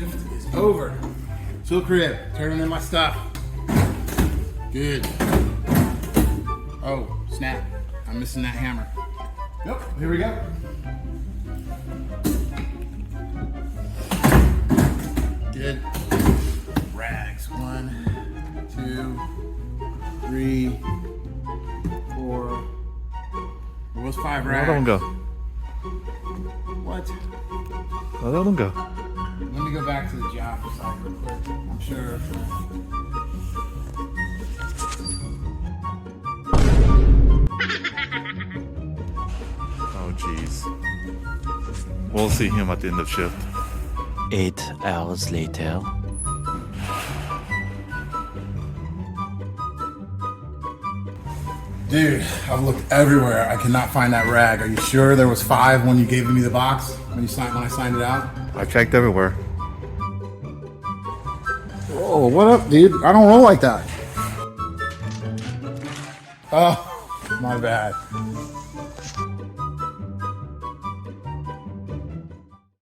shift is over. Tool crib, turning in my stuff. Good. Oh, snap. I'm missing that hammer. Nope, here we go. Good. Rags. 1, 2, 3, 4. What was 5 rags? Let them go. What? Let them go. Let me go back to the job site real quick. I'm sure. Oh, jeez. We'll see him at the end of shift. 8 hours later. Dude, I've looked everywhere. I cannot find that rag. Are you sure there was 5 when you gave me the box? When I signed it out? I checked everywhere. Oh, what up, dude? I don't roll like that. Oh, my bad.